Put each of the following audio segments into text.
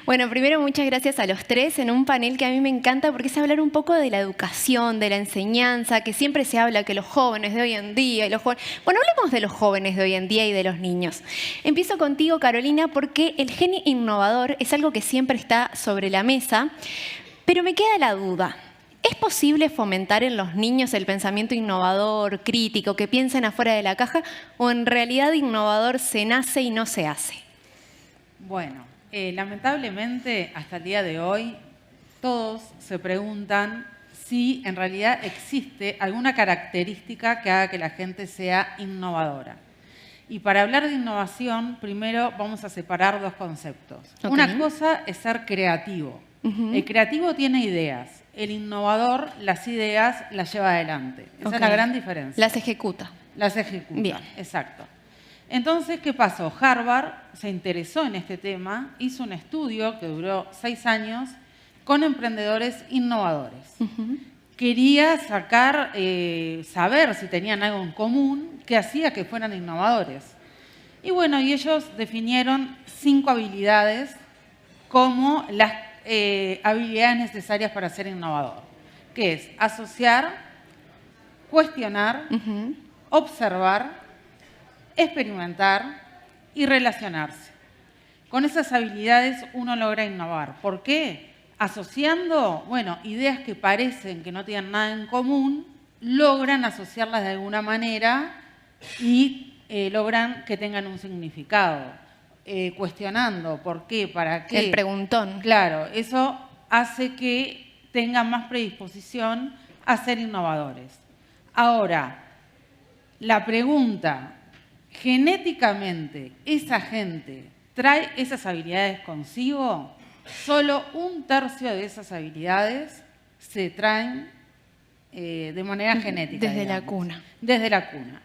Bueno, primero muchas gracias a los tres en un panel que a mí me encanta porque es hablar un poco de la educación, de la enseñanza, que siempre se habla que los jóvenes de hoy en día y los jóvenes... Bueno, hablemos de los jóvenes de hoy en día y de los niños. Empiezo contigo, Carolina, porque el gen innovador es algo que siempre está sobre la mesa, pero me queda la duda. ¿Es posible fomentar en los niños el pensamiento innovador, crítico, que piensen afuera de la caja, o en realidad innovador se nace y no se hace? Bueno, lamentablemente hasta el día de hoy todos se preguntan si en realidad existe alguna característica que haga que la gente sea innovadora. Y para hablar de innovación, primero vamos a separar dos conceptos. Okay. Una cosa es ser creativo. El creativo tiene ideas, el innovador las ideas las lleva adelante. Esa es la gran diferencia. Las ejecuta. Las ejecuta, bien. Exacto. Entonces, ¿qué pasó? Harvard se interesó en este tema, hizo un estudio que duró 6 años con emprendedores innovadores. Quería saber si tenían algo en común que hacía que fueran innovadores. Y bueno, y ellos definieron 5 habilidades como las habilidades necesarias para ser innovador, que es asociar, cuestionar, observar, experimentar y relacionarse. Con esas habilidades uno logra innovar. ¿Por qué? Asociando, bueno, ideas que parecen que no tienen nada en común, logran asociarlas de alguna manera y logran que tengan un significado. Cuestionando, ¿por qué? ¿Para qué? El preguntón. Claro, eso hace que tengan más predisposición a ser innovadores. Ahora, la pregunta, ¿genéticamente esa gente trae esas habilidades consigo? Solo 1/3 de esas habilidades se traen de manera genética. Desde la cuna. Desde la cuna.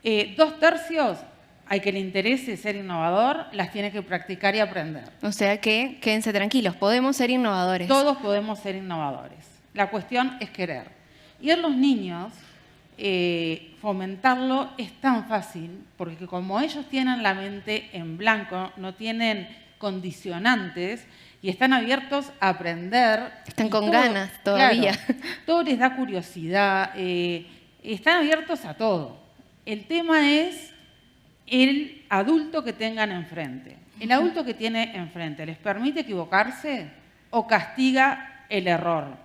2/3, al que le interese ser innovador, las tiene que practicar y aprender. O sea que, quédense tranquilos, podemos ser innovadores. Todos podemos ser innovadores. La cuestión es querer. Y en los niños, fomentarlo es tan fácil, porque como ellos tienen la mente en blanco, no tienen condicionantes y están abiertos a aprender. Están con ganas todavía. Claro, todo les da curiosidad, están abiertos a todo. El tema es el adulto que tengan enfrente. El adulto que tiene enfrente, ¿les permite equivocarse o castiga el error?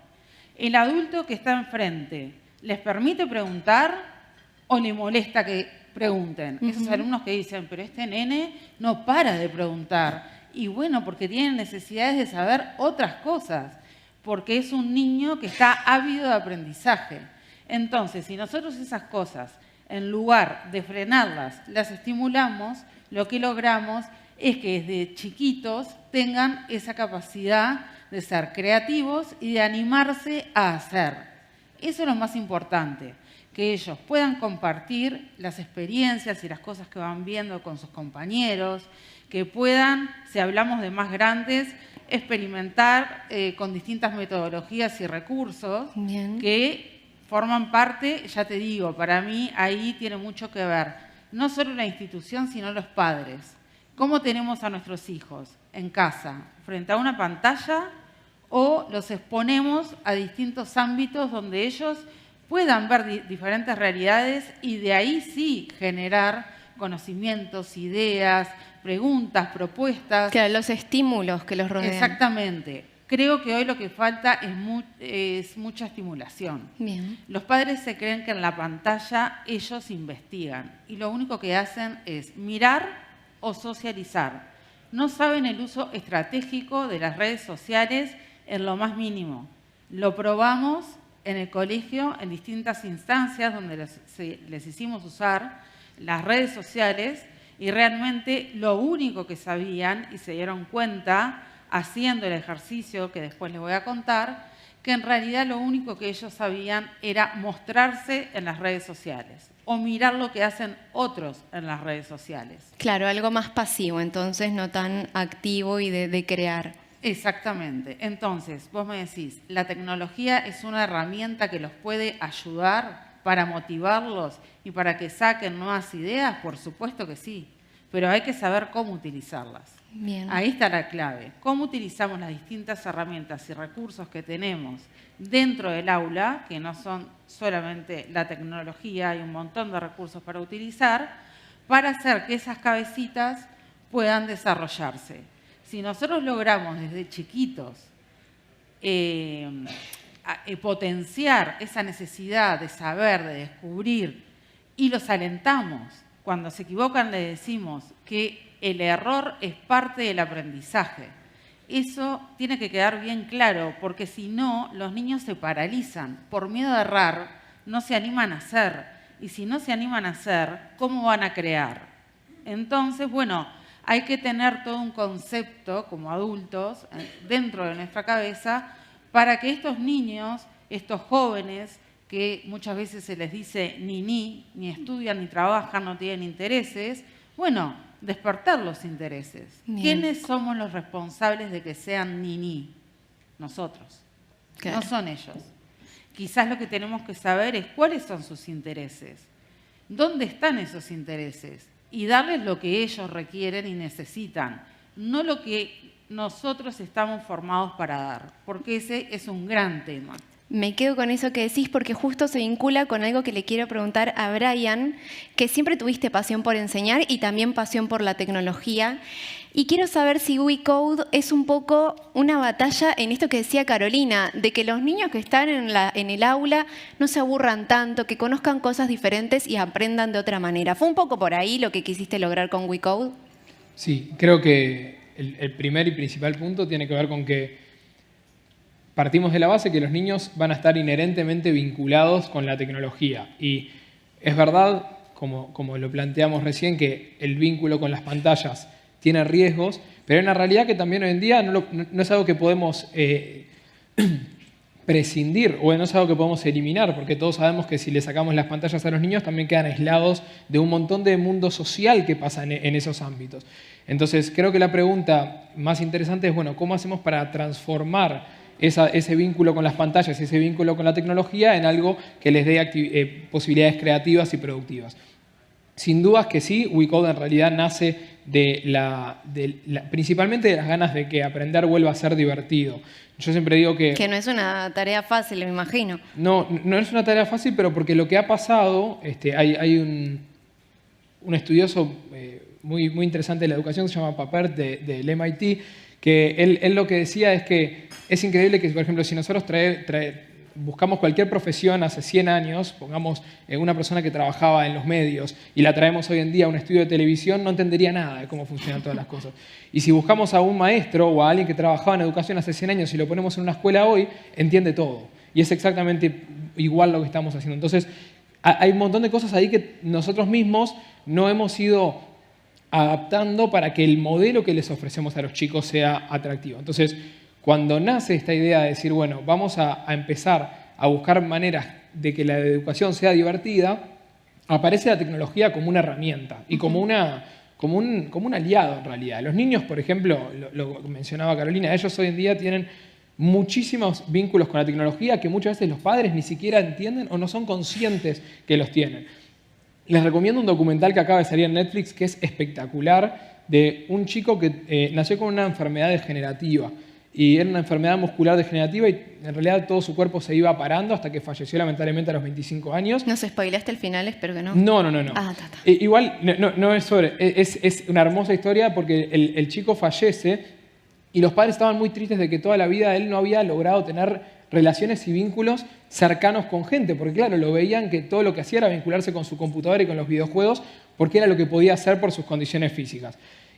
El adulto que está enfrente, ¿les permite preguntar o le molesta que pregunten? Esos alumnos que dicen, pero este nene no para de preguntar. Y bueno, porque tienen necesidades de saber otras cosas, porque es un niño que está ávido de aprendizaje. Entonces, si nosotros esas cosas, en lugar de frenarlas, las estimulamos, lo que logramos es que desde chiquitos tengan esa capacidad de ser creativos y de animarse a hacer. Eso es lo más importante, que ellos puedan compartir las experiencias y las cosas que van viendo con sus compañeros, que puedan, si hablamos de más grandes, experimentar con distintas metodologías y recursos. Bien. Que forman parte, ya te digo, para mí ahí tiene mucho que ver, no solo la institución, sino los padres. ¿Cómo tenemos a nuestros hijos en casa? ¿Frente a una pantalla o los exponemos a distintos ámbitos donde ellos puedan ver diferentes realidades y de ahí sí generar conocimientos, ideas, preguntas, propuestas? Claro, los estímulos que los rodean. Exactamente. Creo que hoy lo que falta es mucha estimulación. Bien. Los padres se creen que en la pantalla ellos investigan y lo único que hacen es mirar o socializar. No saben el uso estratégico de las redes sociales en lo más mínimo. Lo probamos en el colegio en distintas instancias donde les hicimos usar las redes sociales y realmente lo único que sabían y se dieron cuenta haciendo el ejercicio que después les voy a contar, que en realidad lo único que ellos sabían era mostrarse en las redes sociales o mirar lo que hacen otros en las redes sociales. Claro, algo más pasivo, entonces no tan activo y de crear. Exactamente. Entonces, vos me decís, ¿la tecnología es una herramienta que los puede ayudar para motivarlos y para que saquen nuevas ideas? Por supuesto que sí. pero hay que saber cómo utilizarlas. Bien. Ahí está la clave. ¿Cómo utilizamos las distintas herramientas y recursos que tenemos dentro del aula, que no son solamente la tecnología, hay un montón de recursos para utilizar, para hacer que esas cabecitas puedan desarrollarse? Si nosotros logramos desde chiquitos potenciar esa necesidad de saber, de descubrir, y los alentamos, cuando se equivocan le decimos que el error es parte del aprendizaje. Eso tiene que quedar bien claro, porque si no, los niños se paralizan. Por miedo a errar, no se animan a hacer. Y si no se animan a hacer, ¿cómo van a crear? Entonces, bueno, hay que tener todo un concepto como adultos dentro de nuestra cabeza para que estos niños, estos jóvenes, que muchas veces se les dice ni estudian, ni trabajan, no tienen intereses, bueno, despertar los intereses. Bien. ¿Quiénes somos los responsables de que sean ni? Nosotros. Claro. No son ellos. Quizás lo que tenemos que saber es cuáles son sus intereses, dónde están esos intereses y darles lo que ellos requieren y necesitan, no lo que nosotros estamos formados para dar, porque ese es un gran tema. Me quedo con eso que decís porque justo se vincula con algo que le quiero preguntar a Brian, que siempre tuviste pasión por enseñar y también pasión por la tecnología. Y quiero saber si WeCode es un poco una batalla en esto que decía Carolina, de que los niños que están en el aula no se aburran tanto, que conozcan cosas diferentes y aprendan de otra manera. ¿Fue un poco por ahí lo que quisiste lograr con WeCode? Sí, creo que el primer y principal punto tiene que ver con que partimos de la base que los niños van a estar inherentemente vinculados con la tecnología. Y es verdad, como lo planteamos recién, que el vínculo con las pantallas tiene riesgos, pero hay una realidad que también hoy en día no es algo que podemos prescindir o no es algo que podemos eliminar, porque todos sabemos que si le sacamos las pantallas a los niños también quedan aislados de un montón de mundo social que pasa en esos ámbitos. Entonces, creo que la pregunta más interesante es, bueno, ¿cómo hacemos para transformar ese vínculo con las pantallas, ese vínculo con la tecnología en algo que les dé posibilidades creativas y productivas? Sin dudas que sí, WeCode en realidad nace principalmente de las ganas de que aprender vuelva a ser divertido. Yo siempre digo que... Que no es una tarea fácil, me imagino. No es una tarea fácil, pero porque lo que ha pasado, hay un estudioso muy interesante de la educación que se llama Papert del MIT, que él lo que decía es que es increíble que, por ejemplo, si nosotros buscamos cualquier profesión hace 100 años, pongamos una persona que trabajaba en los medios y la traemos hoy en día a un estudio de televisión, no entendería nada de cómo funcionan todas las cosas. Y si buscamos a un maestro o a alguien que trabajaba en educación hace 100 años y lo ponemos en una escuela hoy, entiende todo. Y es exactamente igual lo que estamos haciendo. Entonces, hay un montón de cosas ahí que nosotros mismos no hemos ido adaptando para que el modelo que les ofrecemos a los chicos sea atractivo. Entonces, cuando nace esta idea de decir, bueno, vamos a empezar a buscar maneras de que la educación sea divertida, aparece la tecnología como una herramienta y como un aliado en realidad. Los niños, por ejemplo, lo mencionaba Carolina, ellos hoy en día tienen muchísimos vínculos con la tecnología que muchas veces los padres ni siquiera entienden o no son conscientes que los tienen. Les recomiendo un documental que acaba de salir en Netflix que es espectacular, de un chico que nació con una enfermedad degenerativa. Y era una enfermedad muscular degenerativa y en realidad todo su cuerpo se iba parando hasta que falleció lamentablemente a los 25 años. ¿No se spoileaste el final? Espero que no. No. Ah, Igual no es es una hermosa historia porque el chico fallece y los padres estaban muy tristes de que toda la vida él no había logrado tener relaciones y vínculos cercanos con gente, porque claro, lo veían que todo lo que hacía era vincularse con su computadora y con los videojuegos porque era lo que podía hacer por sus condiciones físicas.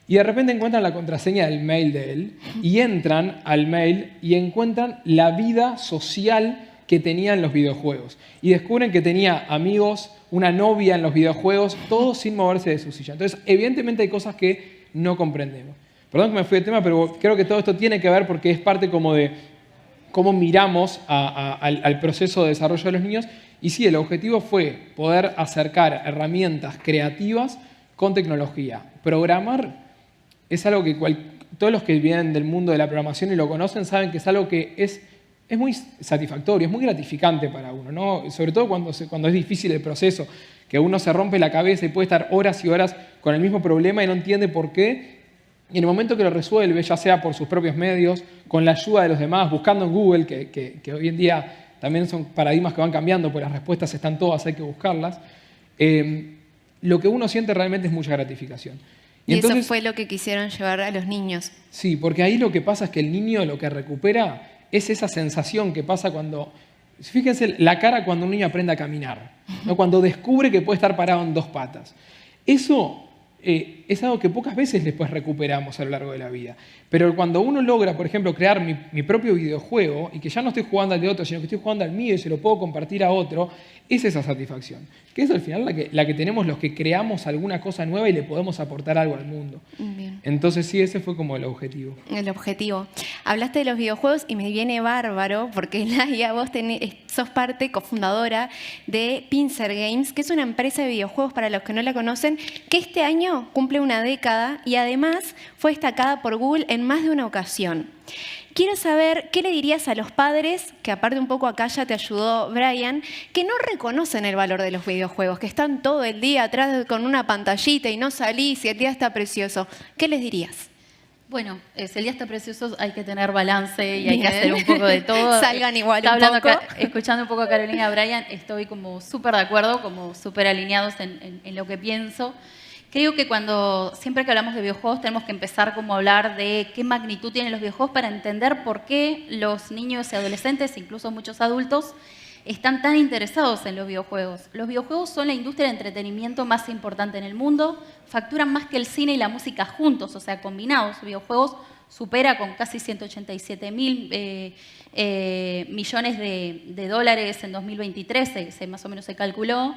Y de repente encuentran la contraseña del mail de él y entran al mail y encuentran la vida social que tenía en los videojuegos. Y descubren que tenía amigos, una novia en los videojuegos, todo sin moverse de su silla. Entonces, evidentemente hay cosas que no comprendemos. Perdón que me fui de tema, pero creo que todo esto tiene que ver porque es parte como de cómo miramos al proceso de desarrollo de los niños. Y sí, el objetivo fue poder acercar herramientas creativas con tecnología. Programar es algo que todos los que vienen del mundo de la programación y lo conocen saben que es algo que es muy satisfactorio, es muy gratificante para uno, ¿no? Sobre todo cuando es difícil el proceso. que uno se rompe la cabeza y puede estar horas y horas con el mismo problema y no entiende por qué. Y en el momento que lo resuelve, ya sea por sus propios medios, con la ayuda de los demás, buscando en Google, que hoy en día también son paradigmas que van cambiando, porque las respuestas están todas, hay que buscarlas, lo que uno siente realmente es mucha gratificación. Y entonces, eso fue lo que quisieron llevar a los niños. Sí, porque ahí lo que pasa es que el niño lo que recupera es esa sensación que pasa cuando... Fíjense la cara cuando un niño aprende a caminar, ¿no? Cuando descubre que puede estar parado en 2 patas. Eso es algo que pocas veces después recuperamos a lo largo de la vida. Pero cuando uno logra, por ejemplo, crear mi propio videojuego y que ya no estoy jugando al de otro, sino que estoy jugando al mío y se lo puedo compartir a otro, es esa satisfacción. Que es al final la que tenemos los que creamos alguna cosa nueva y le podemos aportar algo al mundo. Bien. Entonces sí, ese fue como el objetivo. El objetivo. Hablaste de los videojuegos y me viene bárbaro porque, Laia, vos sos parte cofundadora de Pincer Games, que es una empresa de videojuegos, para los que no la conocen, que este año cumple una década y además fue destacada por Google en más de una ocasión. Quiero saber qué le dirías a los padres, que aparte un poco acá ya te ayudó Brian, que no reconocen el valor de los videojuegos, que están todo el día atrás con una pantallita y no salís y el día está precioso. ¿Qué les dirías? Bueno, si el día está precioso hay que tener balance y hay que hacer un poco de todo. Salgan igual un poco. Escuchando un poco a Carolina y a Brian, estoy como súper de acuerdo, como súper alineados en lo que pienso. Creo que siempre que hablamos de videojuegos tenemos que empezar como a hablar de qué magnitud tienen los videojuegos para entender por qué los niños y adolescentes, incluso muchos adultos, están tan interesados en los videojuegos. Los videojuegos son la industria de entretenimiento más importante en el mundo, facturan más que el cine y la música juntos, o sea, combinados. Videojuegos supera con casi 187 mil millones de dólares en 2023, más o menos se calculó.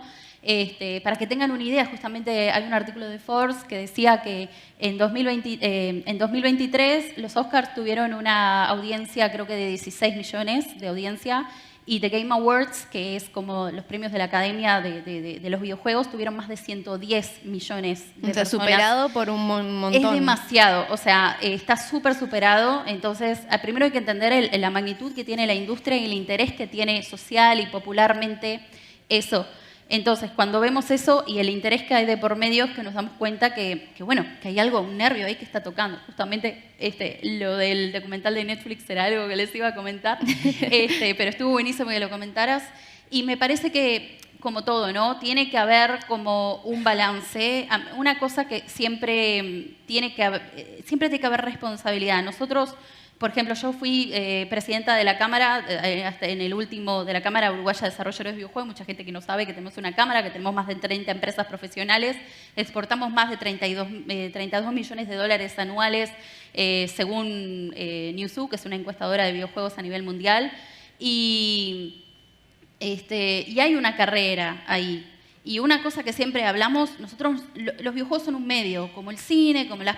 Para que tengan una idea, justamente hay un artículo de Forbes que decía que en 2023 los Oscars tuvieron una audiencia, creo que de 16 millones de audiencia, y The Game Awards, que es como los premios de la Academia de los videojuegos, tuvieron más de 110 millones de personas. Superado por un montón. Es demasiado, o sea, está súper superado. Entonces, primero hay que entender la magnitud que tiene la industria y el interés que tiene social y popularmente eso. Entonces, cuando vemos eso y el interés que hay de por medio, es que nos damos cuenta que hay algo, un nervio ahí que está tocando. Justamente lo del documental de Netflix era algo que les iba a comentar, pero estuvo buenísimo que lo comentaras. Y me parece que, como todo, ¿no? Tiene que haber como un balance. Una cosa que siempre tiene que haber responsabilidad. Nosotros, por ejemplo, yo fui presidenta de la Cámara, hasta en el último, de la Cámara Uruguaya de Desarrolladores de Videojuegos. Mucha gente que no sabe que tenemos una cámara, que tenemos más de 30 empresas profesionales, exportamos más de 32 millones de dólares anuales, según Newzoo, que es una encuestadora de videojuegos a nivel mundial. Y hay una carrera ahí. Y una cosa que siempre hablamos, nosotros, los videojuegos son un medio, como el cine, como la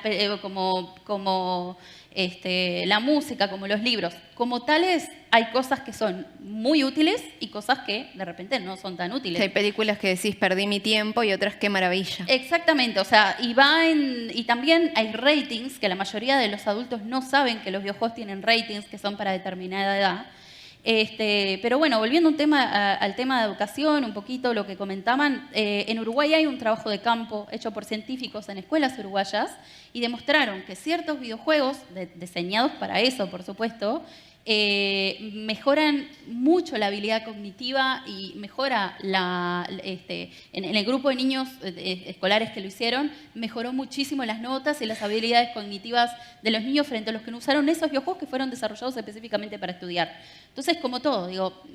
música, como los libros. Como tales, hay cosas que son muy útiles y cosas que de repente no son tan útiles. Hay películas que decís, perdí mi tiempo, y otras, qué maravilla. Exactamente, o sea, y también hay ratings, que la mayoría de los adultos no saben que los videojuegos tienen ratings que son para determinada edad. Pero bueno, volviendo al tema de educación, un poquito lo que comentaban, en Uruguay hay un trabajo de campo hecho por científicos en escuelas uruguayas y demostraron que ciertos videojuegos, diseñados para eso, por supuesto, mejoran mucho la habilidad cognitiva y mejora en el grupo de niños escolares que lo hicieron, mejoró muchísimo las notas y las habilidades cognitivas de los niños frente a los que no usaron esos videojuegos que fueron desarrollados específicamente para estudiar. Entonces, como todo,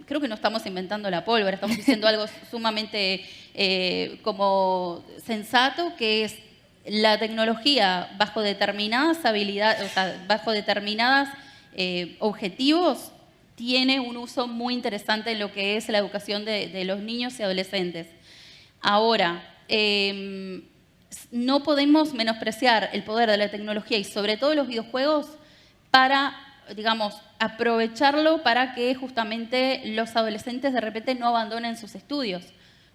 creo que no estamos inventando la pólvora, estamos diciendo algo sumamente como sensato, que es la tecnología bajo determinadas habilidades, o sea, bajo determinadas objetivos, tiene un uso muy interesante en lo que es la educación de los niños y adolescentes. Ahora, no podemos menospreciar el poder de la tecnología y sobre todo los videojuegos para, digamos, aprovecharlo para que justamente los adolescentes de repente no abandonen sus estudios.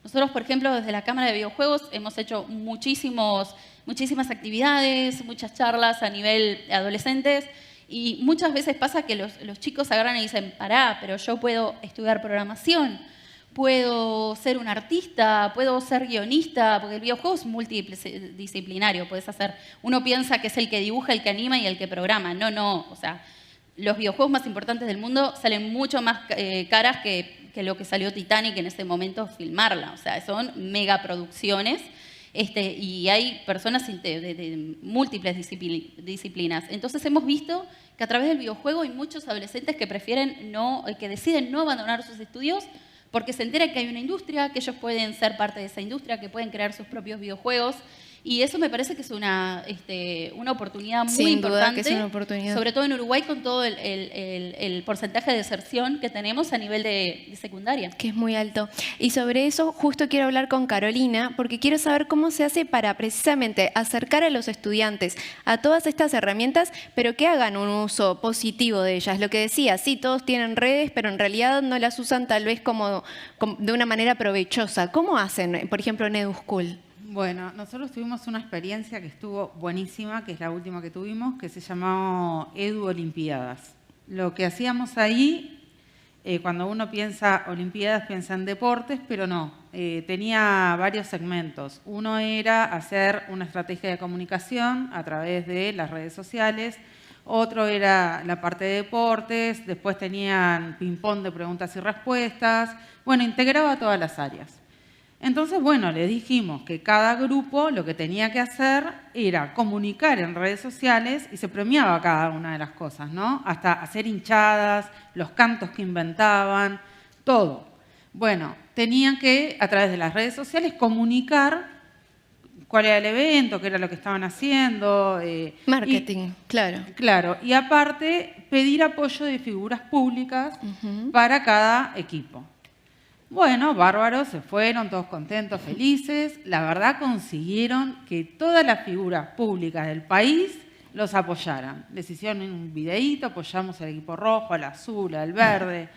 Nosotros, por ejemplo, desde la Cámara de Videojuegos hemos hecho muchísimas actividades, muchas charlas a nivel de adolescentes. Y muchas veces pasa que los chicos agarran y dicen, pará, pero yo puedo estudiar programación, puedo ser un artista, puedo ser guionista, porque el videojuego es multidisciplinario. Uno piensa que es el que dibuja, el que anima y el que programa. No. O sea, los videojuegos más importantes del mundo salen mucho más caras que lo que salió Titanic en ese momento filmarla. O sea, son megaproducciones. Y hay personas de múltiples disciplinas. Entonces hemos visto que a través del videojuego hay muchos adolescentes que que deciden no abandonar sus estudios porque se enteran que hay una industria, que ellos pueden ser parte de esa industria, que pueden crear sus propios videojuegos. Y eso me parece que es una oportunidad muy Sin duda importante, que es una oportunidad. sobre todo en Uruguay con todo el porcentaje de deserción que tenemos a nivel de secundaria. Que es muy alto. Y sobre eso justo quiero hablar con Carolina, porque quiero saber cómo se hace para precisamente acercar a los estudiantes a todas estas herramientas, pero que hagan un uso positivo de ellas. Lo que decía, sí, todos tienen redes, pero en realidad no las usan tal vez como de una manera provechosa. ¿Cómo hacen, por ejemplo, en EduSchool? Bueno, nosotros tuvimos una experiencia que estuvo buenísima, que es la última que tuvimos, que se llamó Edu Olimpiadas. Lo que hacíamos ahí, cuando uno piensa Olimpiadas, piensa en deportes, pero no, tenía varios segmentos. Uno era hacer una estrategia de comunicación a través de las redes sociales, otro era la parte de deportes, después tenían ping-pong de preguntas y respuestas, bueno, integraba todas las áreas. Entonces, bueno, les dijimos que cada grupo lo que tenía que hacer era comunicar en redes sociales y se premiaba cada una de las cosas, ¿no? Hasta hacer hinchadas, los cantos que inventaban, todo. Bueno, tenían que, a través de las redes sociales, comunicar cuál era el evento, qué era lo que estaban haciendo. Marketing, claro. Claro, y aparte, pedir apoyo de figuras públicas para cada equipo. Bueno, bárbaros, se fueron todos contentos, felices. La verdad consiguieron que todas las figuras públicas del país los apoyaran. Les hicieron un videíto, apoyamos al equipo rojo, al azul, al verde,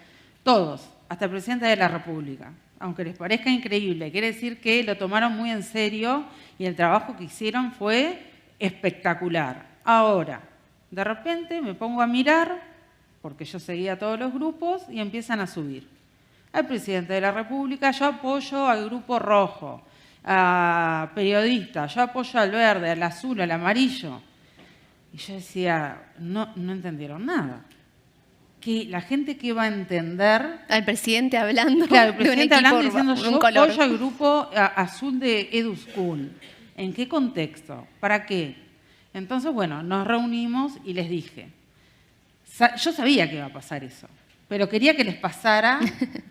todos, hasta el presidente de la República. Aunque les parezca increíble, quiere decir que lo tomaron muy en serio y el trabajo que hicieron fue espectacular. Ahora, de repente me pongo a mirar, porque yo seguía todos los grupos, y empiezan a subir. Al presidente de la República, yo apoyo al grupo rojo, a periodistas, yo apoyo al verde, al azul, al amarillo. Y yo decía, no entendieron nada. Que la gente que va a entender... Al presidente hablando, claro, el presidente de un equipo, hablando diciendo, un yo color. apoyo al grupo azul de EduSchool. ¿En qué contexto? ¿Para qué? Entonces, bueno, nos reunimos y les dije, yo sabía que iba a pasar eso. Pero quería que les pasara,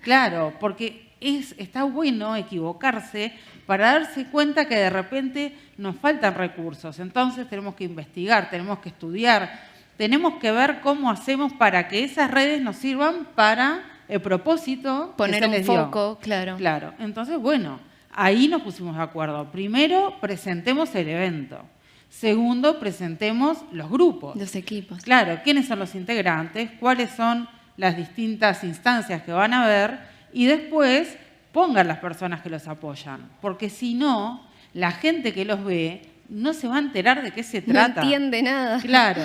claro, porque está bueno equivocarse para darse cuenta que de repente nos faltan recursos. Entonces tenemos que investigar, tenemos que estudiar, tenemos que ver cómo hacemos para que esas redes nos sirvan para el propósito poner que se un les dio. foco, claro. Claro, entonces bueno, ahí nos pusimos de acuerdo. Primero, presentemos el evento. Segundo, presentemos los grupos. Los equipos. Claro, quiénes son los integrantes, cuáles son las distintas instancias que van a ver y después pongan las personas que los apoyan. Porque si no, la gente que los ve no se va a enterar de qué se trata. No entiende nada. Claro.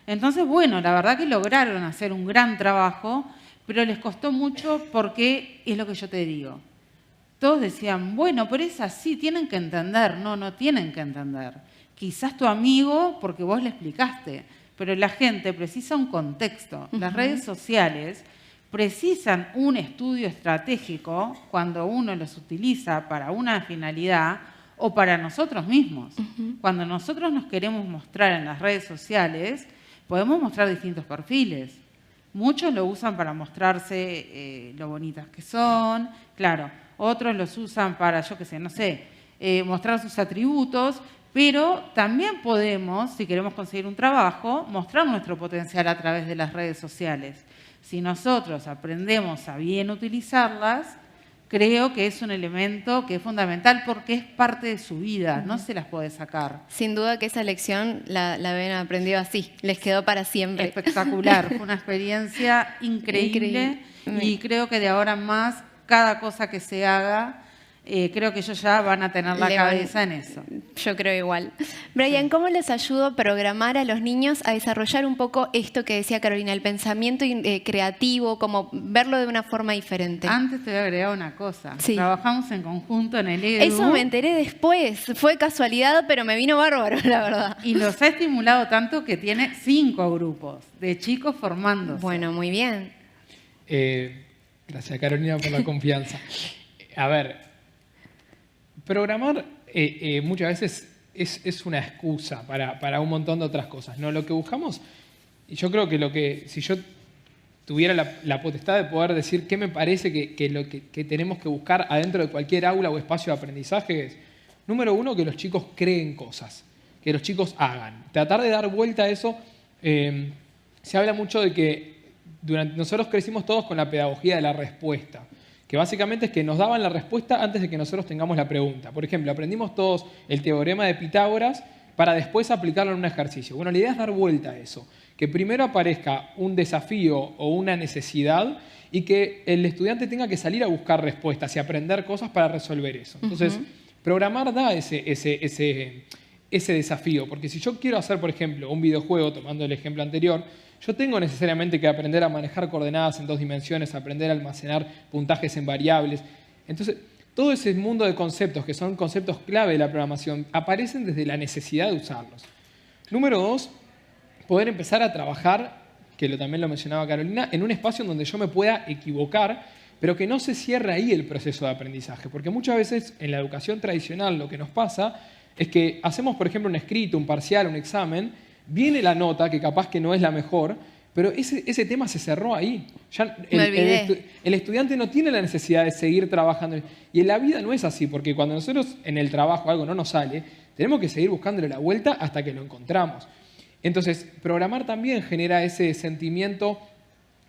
Entonces, bueno, la verdad que lograron hacer un gran trabajo, pero les costó mucho porque es lo que yo te digo. Todos decían, bueno, pero es así, tienen que entender. No tienen que entender. Quizás tu amigo, porque vos le explicaste, pero la gente precisa un contexto. Las redes sociales precisan un estudio estratégico cuando uno los utiliza para una finalidad o para nosotros mismos. Cuando nosotros nos queremos mostrar en las redes sociales, podemos mostrar distintos perfiles. Muchos lo usan para mostrarse lo bonitas que son, claro. Otros los usan para, yo qué sé, no sé, mostrar sus atributos, pero también podemos, si queremos conseguir un trabajo, mostrar nuestro potencial a través de las redes sociales. Si nosotros aprendemos a bien utilizarlas, creo que es un elemento que es fundamental porque es parte de su vida, no se las puede sacar. Sin duda que esa lección la habían aprendido así, les quedó para siempre. Espectacular, fue una experiencia increíble. Y creo que de ahora en más, cada cosa que se haga creo que ellos ya van a tener la cabeza en eso. Yo creo igual. Brian, ¿cómo les ayudo a programar a los niños a desarrollar un poco esto que decía Carolina, el pensamiento creativo, como verlo de una forma diferente? Antes te voy a agregar una cosa. Sí. Trabajamos en conjunto en el EDU. Eso me enteré después. Fue casualidad, pero me vino bárbaro, la verdad. Y los ha estimulado tanto que tiene 5 grupos de chicos formándose. Bueno, muy bien. Gracias, Carolina, por la confianza. A ver, programar muchas veces es una excusa para un montón de otras cosas, ¿no? Lo que buscamos, y yo creo que si yo tuviera la potestad de poder decir qué me parece que tenemos que buscar adentro de cualquier aula o espacio de aprendizaje es, número uno, que los chicos creen cosas, que los chicos hagan. Tratar de dar vuelta a eso, se habla mucho de que nosotros crecimos todos con la pedagogía de la respuesta, que básicamente es que nos daban la respuesta antes de que nosotros tengamos la pregunta. Por ejemplo, aprendimos todos el teorema de Pitágoras para después aplicarlo en un ejercicio. Bueno, la idea es dar vuelta a eso, que primero aparezca un desafío o una necesidad y que el estudiante tenga que salir a buscar respuestas y aprender cosas para resolver eso. Entonces, programar da ese desafío, porque si yo quiero hacer, por ejemplo, un videojuego, tomando el ejemplo anterior, yo tengo necesariamente que aprender a manejar coordenadas en 2 dimensiones, aprender a almacenar puntajes en variables. Entonces, todo ese mundo de conceptos, que son conceptos clave de la programación, aparecen desde la necesidad de usarlos. Número 2, poder empezar a trabajar, que también lo mencionaba Carolina, en un espacio en donde yo me pueda equivocar, pero que no se cierre ahí el proceso de aprendizaje. Porque muchas veces en la educación tradicional lo que nos pasa es que hacemos, por ejemplo, un escrito, un parcial, un examen, viene la nota, que capaz que no es la mejor, pero ese tema se cerró ahí. Ya el estudiante no tiene la necesidad de seguir trabajando. Y en la vida no es así, porque cuando nosotros en el trabajo algo no nos sale, tenemos que seguir buscándole la vuelta hasta que lo encontramos. Entonces, programar también genera ese sentimiento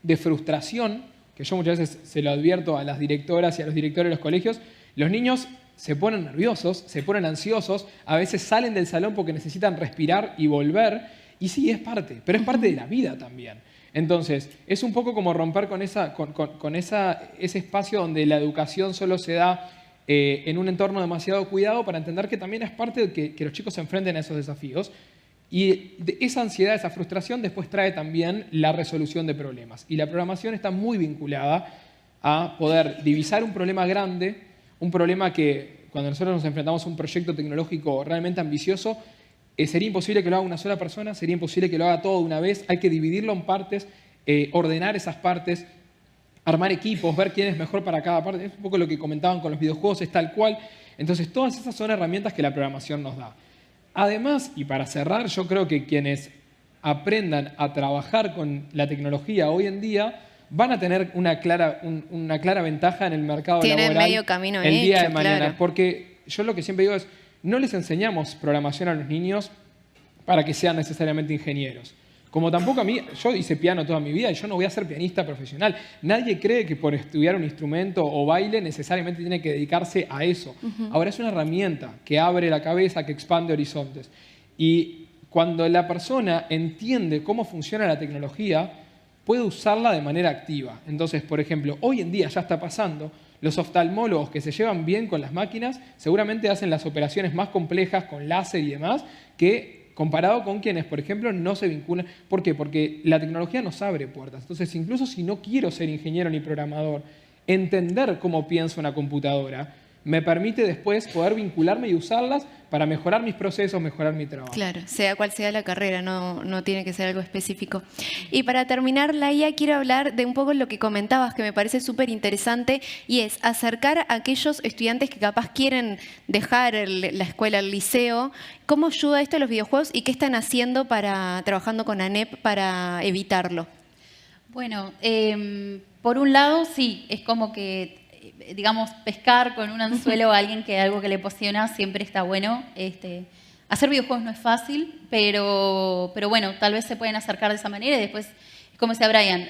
de frustración, que yo muchas veces se lo advierto a las directoras y a los directores de los colegios. Los niños se ponen nerviosos, se ponen ansiosos, a veces salen del salón porque necesitan respirar y volver, y sí, es parte, pero es parte de la vida también. Entonces, es un poco como romper con ese espacio donde la educación solo se da en un entorno demasiado cuidado para entender que también es parte de que los chicos se enfrenten a esos desafíos. Y esa ansiedad, esa frustración después trae también la resolución de problemas. Y la programación está muy vinculada a poder divisar un problema grande, un problema que cuando nosotros nos enfrentamos a un proyecto tecnológico realmente ambicioso, sería imposible que lo haga una sola persona, sería imposible que lo haga todo de una vez, hay que dividirlo en partes, ordenar esas partes, armar equipos, ver quién es mejor para cada parte. Es un poco lo que comentaban con los videojuegos, es tal cual. Entonces, todas esas son herramientas que la programación nos da. Además, y para cerrar, yo creo que quienes aprendan a trabajar con la tecnología hoy en día van a tener una clara ventaja en el mercado laboral. Tienen medio camino el día de hecho, mañana. claro. Porque yo lo que siempre digo es, no les enseñamos programación a los niños para que sean necesariamente ingenieros. Como tampoco a mí, yo hice piano toda mi vida y yo no voy a ser pianista profesional. Nadie cree que por estudiar un instrumento o baile necesariamente tiene que dedicarse a eso. Ahora es una herramienta que abre la cabeza, que expande horizontes. Y cuando la persona entiende cómo funciona la tecnología, puede usarla de manera activa. Entonces, por ejemplo, hoy en día ya está pasando, los oftalmólogos que se llevan bien con las máquinas seguramente hacen las operaciones más complejas con láser y demás que comparado con quienes, por ejemplo, no se vinculan. ¿Por qué? Porque la tecnología nos abre puertas. Entonces, incluso si no quiero ser ingeniero ni programador, entender cómo piensa una computadora me permite después poder vincularme y usarlas para mejorar mis procesos, mejorar mi trabajo. Claro, sea cual sea la carrera, no tiene que ser algo específico. Y para terminar, Laia, quiero hablar de un poco lo que comentabas, que me parece súper interesante, y es acercar a aquellos estudiantes que capaz quieren dejar la escuela, el liceo. ¿Cómo ayuda esto a los videojuegos y qué están haciendo trabajando con ANEP para evitarlo? Bueno, por un lado, sí, es como que digamos, pescar con un anzuelo a alguien que algo que le apasiona siempre está bueno. Hacer videojuegos no es fácil, pero bueno, tal vez se pueden acercar de esa manera y después, como decía Brian,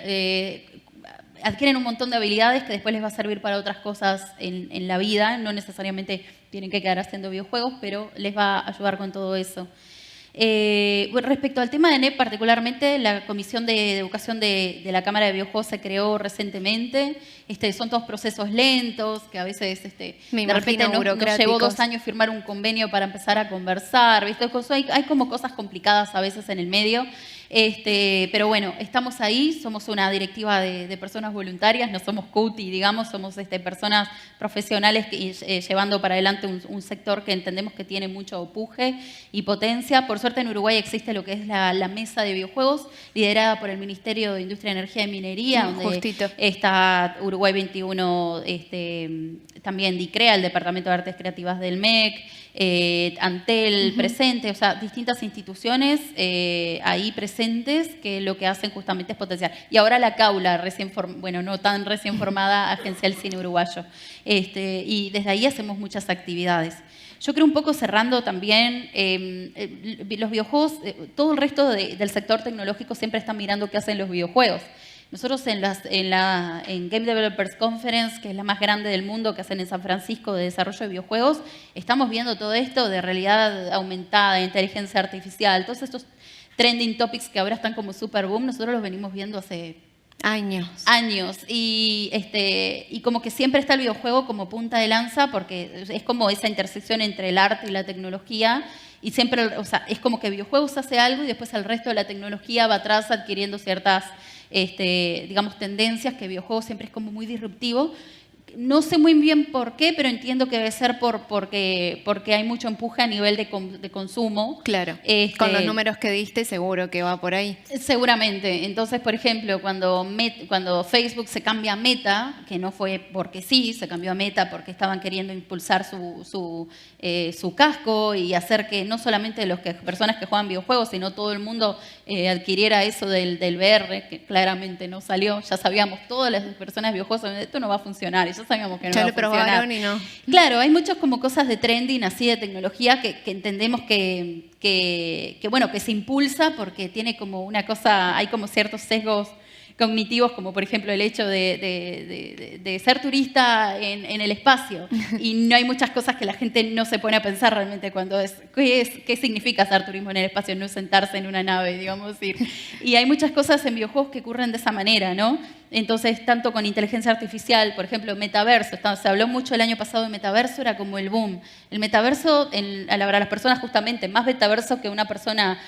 adquieren un montón de habilidades que después les va a servir para otras cosas en la vida. No necesariamente tienen que quedar haciendo videojuegos, pero les va a ayudar con todo eso. Respecto al tema de NEP, particularmente, la Comisión de Educación de la Cámara de Videojuegos se creó recientemente. Son todos procesos lentos, que a veces Me de repente imagino nos llevó 2 burocráticos. años firmar un convenio para empezar a conversar. ¿Viste? Hay como cosas complicadas a veces en el medio. Pero bueno, estamos ahí, somos una directiva de personas voluntarias, no somos CUTI, digamos, somos personas profesionales llevando para adelante un sector que entendemos que tiene mucho empuje y potencia. Por suerte en Uruguay existe lo que es la mesa de videojuegos, liderada por el Ministerio de Industria, Energía y Minería, donde Justito. está Uruguay 21, también DICREA, el Departamento de Artes Creativas del MEC, Antel presente, o sea, distintas instituciones ahí presentes que lo que hacen justamente es potenciar. Y ahora la CAULA, no tan recién formada Agencia del Cine Uruguayo. Y desde ahí hacemos muchas actividades. Yo creo un poco cerrando también, los videojuegos, todo el resto del sector tecnológico siempre está mirando qué hacen los videojuegos. Nosotros en Game Developers Conference, que es la más grande del mundo que hacen en San Francisco de desarrollo de videojuegos, estamos viendo todo esto de realidad aumentada, inteligencia artificial, todos estos trending topics que ahora están como super boom, nosotros los venimos viendo hace Años. Y como que siempre está el videojuego como punta de lanza porque es como esa intersección entre el arte y la tecnología y siempre, o sea, es como que videojuegos hace algo y después el resto de la tecnología va atrás adquiriendo ciertas, digamos, tendencias, que videojuegos siempre es como muy disruptivo. No sé muy bien por qué, pero entiendo que debe ser porque hay mucho empuje a nivel de consumo. Claro, con los números que diste seguro que va por ahí. Seguramente. Entonces, por ejemplo, cuando Facebook se cambia a Meta, que no fue porque sí, se cambió a Meta porque estaban queriendo impulsar su casco y hacer que no solamente personas que juegan videojuegos, sino todo el mundo adquiriera eso del VR, que claramente no salió. Ya sabíamos, todas las personas de videojuegos, esto no va a funcionar. Ya sabíamos que no Ya iba lo a funcionar. probaron y no. Claro, hay muchas como cosas de trending, así de tecnología, que entendemos que se impulsa porque tiene como una cosa, hay como ciertos sesgos cognitivos, como por ejemplo el hecho de ser turista en el espacio. Y no hay muchas cosas que la gente no se pone a pensar realmente cuando ¿qué significa hacer turismo en el espacio? No es sentarse en una nave, digamos. Y hay muchas cosas en videojuegos que ocurren de esa manera, ¿no? Entonces, tanto con inteligencia artificial, por ejemplo, metaverso, se habló mucho el año pasado de metaverso, era como el boom. El metaverso, para las personas justamente, más metaverso que una persona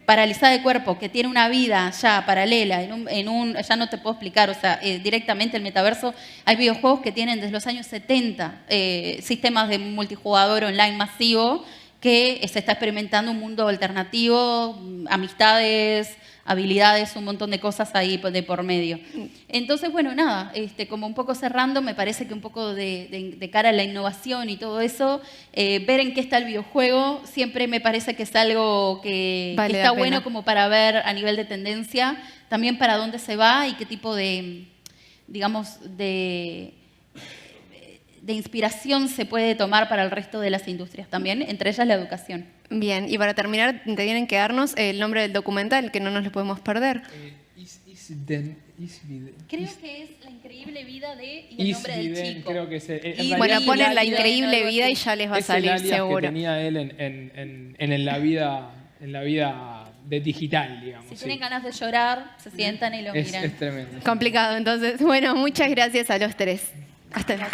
paralizada de cuerpo, que tiene una vida ya paralela, ya no te puedo explicar, o sea, directamente el metaverso, hay videojuegos que tienen desde los años 70 sistemas de multijugador online masivo, que se está experimentando un mundo alternativo, amistades, habilidades, un montón de cosas ahí de por medio. Entonces, bueno, nada, como un poco cerrando, me parece que un poco de cara a la innovación y todo eso, ver en qué está el videojuego, siempre me parece que es algo que está bueno como para ver a nivel de tendencia, también para dónde se va y qué tipo de, digamos, de inspiración se puede tomar para el resto de las industrias también, entre ellas la educación. Bien, y para terminar, te tienen que darnos el nombre del documental, que no nos lo podemos perder. Creo que es La increíble vida de y el nombre del chico. Creo que es Bueno, ponen La increíble vida y ya les va a salir, es el alias seguro. que tenía él en la vida de digital, digamos. Si tienen ganas de llorar, se sientan y lo miran. Es tremendo. Complicado, entonces. Bueno, muchas gracias a los tres. Hasta luego.